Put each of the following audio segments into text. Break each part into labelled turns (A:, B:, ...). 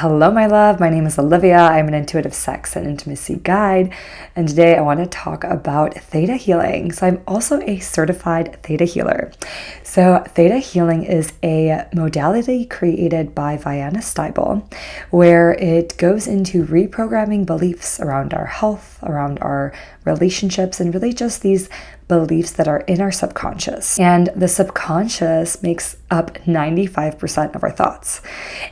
A: Hello, my love. My name is Olivia. I'm an intuitive sex and intimacy guide, and today I want to talk about Theta Healing. So I'm also a certified Theta healer. So Theta Healing is a modality created by Vianna Stibel, where it goes into reprogramming beliefs around our health, around our relationships, and really just these beliefs that are in our subconscious. And the subconscious makes up 95% of our thoughts.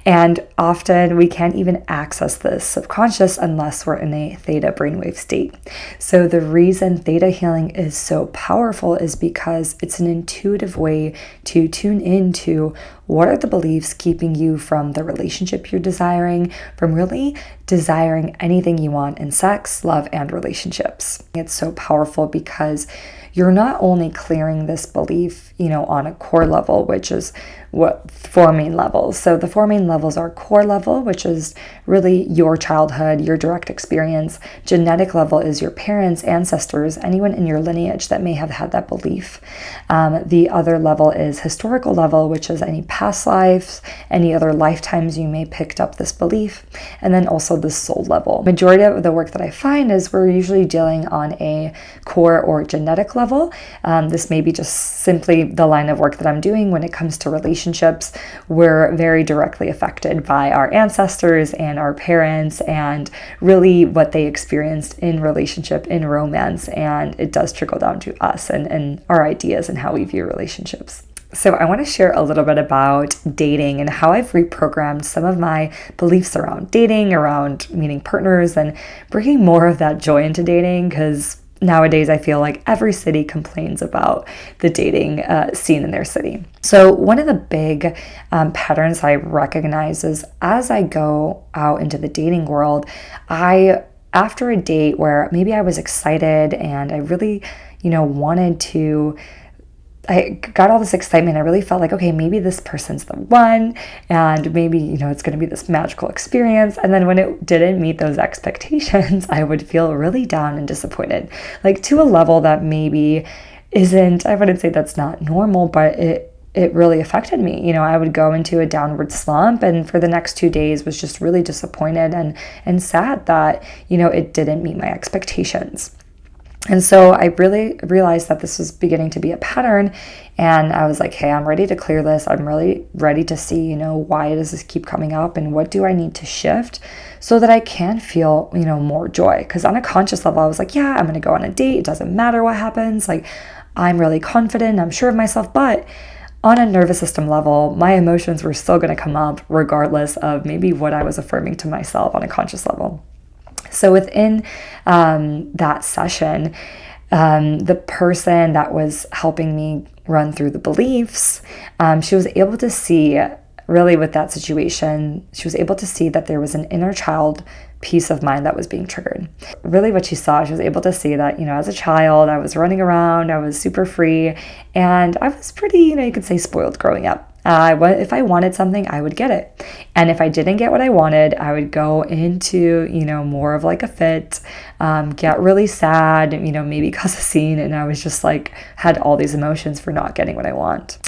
A: And often we can't even access this subconscious unless we're in a theta brainwave state. So the reason theta healing is so powerful is because it's an intuitive way to tune into what are the beliefs keeping you from the relationship you're desiring, from really desiring anything you want in sex, love, and relationships. It's so powerful because you're not only clearing this belief, on a core level, which is what four main levels. So the four main levels are core level, which is really your childhood, your direct experience. Genetic level is your parents, ancestors, anyone in your lineage that may have had that belief. The other level is historical level, which is any past lives, any other lifetimes you may picked up this belief. And then also the soul level. Majority of the work that I find is we're usually dealing on a core or genetic level. This may be just simply the line of work that I'm doing when it comes to relationships. We're very directly affected by our ancestors and our parents and really what they experienced in relationship, in romance, and it does trickle down to us and our ideas and how we view relationships. So I want to share a little bit about dating and how I've reprogrammed some of my beliefs around dating, around meeting partners, and bringing more of that joy into dating, because nowadays, I feel like every city complains about the dating scene in their city. So one of the big patterns I recognize is as I go out into the dating world, after a date where maybe I was excited and I really, wanted to, I got all this excitement. I really felt like, okay, maybe this person's the one, and maybe, it's going to be this magical experience. And then when it didn't meet those expectations, I would feel really down and disappointed, like to a level that maybe isn't, I wouldn't say that's not normal, but it really affected me. I would go into a downward slump, and for the next 2 days was just really disappointed and sad that, it didn't meet my expectations. And so I really realized that this was beginning to be a pattern, and I was like, hey, I'm ready to clear this. I'm really ready to see, why does this keep coming up, and what do I need to shift so that I can feel, more joy? Because on a conscious level, I was like, yeah, I'm going to go on a date. It doesn't matter what happens. Like, I'm really confident. I'm sure of myself. But on a nervous system level, my emotions were still going to come up regardless of maybe what I was affirming to myself on a conscious level. So within that session, the person that was helping me run through the beliefs, she was able to see, really with that situation, she was able to see that there was an inner child piece of mine that was being triggered. Really what she saw, she was able to see that, as a child, I was running around, I was super free, and I was pretty, you could say spoiled growing up. If I wanted something, I would get it. And if I didn't get what I wanted, I would go into, more of like a fit, get really sad, maybe cause a scene. And I was just like, had all these emotions for not getting what I want.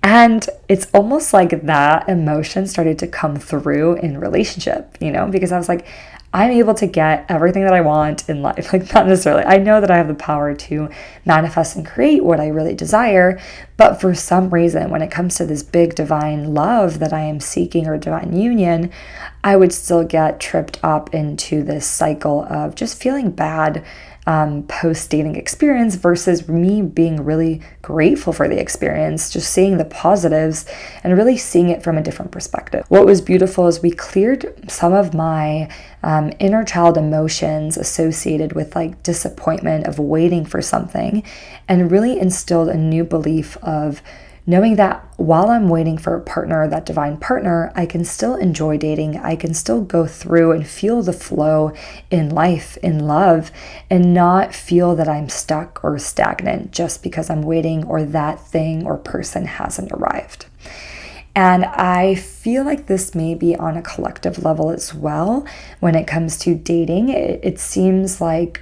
A: And it's almost like that emotion started to come through in relationship, because I was like, I'm able to get everything that I want in life. Like, not necessarily. I know that I have the power to manifest and create what I really desire. But for some reason, when it comes to this big divine love that I am seeking, or divine union, I would still get tripped up into this cycle of just feeling bad post-dating experience versus me being really grateful for the experience, just seeing the positives and really seeing it from a different perspective. What was beautiful is we cleared some of my inner child emotions associated with like disappointment of waiting for something, and really instilled a new belief of knowing that while I'm waiting for a partner, that divine partner, I can still enjoy dating. I can still go through and feel the flow in life, in love, and not feel that I'm stuck or stagnant just because I'm waiting or that thing or person hasn't arrived. And I feel like this may be on a collective level as well when it comes to dating. It seems like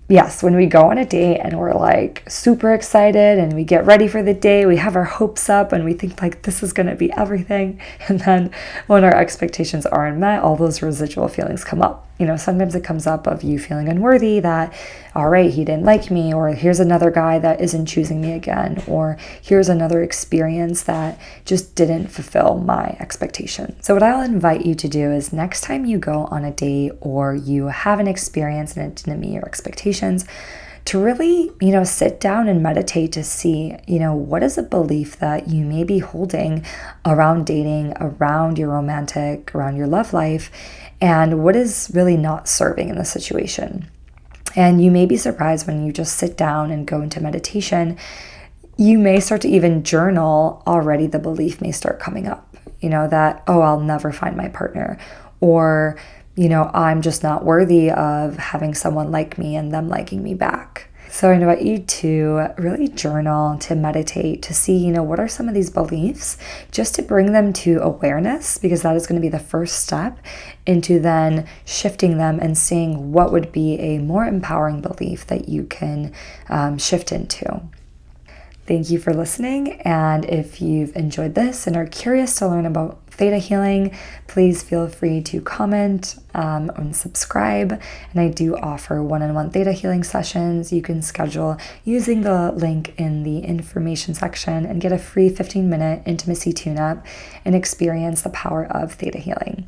A: yes, when we go on a date and we're like super excited and we get ready for the day, we have our hopes up and we think like this is going to be everything. And then when our expectations aren't met, all those residual feelings come up. Sometimes it comes up of you feeling unworthy, that, all right, he didn't like me, or here's another guy that isn't choosing me again, or here's another experience that just didn't fulfill my expectations. So what I'll invite you to do is next time you go on a date or you have an experience and it didn't meet your expectations, to really, sit down and meditate to see, what is a belief that you may be holding around dating, around your romantic, around your love life, and what is really not serving in the situation. And you may be surprised when you just sit down and go into meditation, you may start to even journal already. The belief may start coming up, that, oh, I'll never find my partner, or, I'm just not worthy of having someone like me and them liking me back. So I invite you to really journal, to meditate, to see, what are some of these beliefs, just to bring them to awareness, because that is going to be the first step into then shifting them and seeing what would be a more empowering belief that you can shift into. Thank you for listening, and if you've enjoyed this and are curious to learn about Theta Healing, please feel free to comment and subscribe. And I do offer one-on-one Theta Healing sessions you can schedule using the link in the information section and get a free 15-minute intimacy tune-up and experience the power of Theta Healing.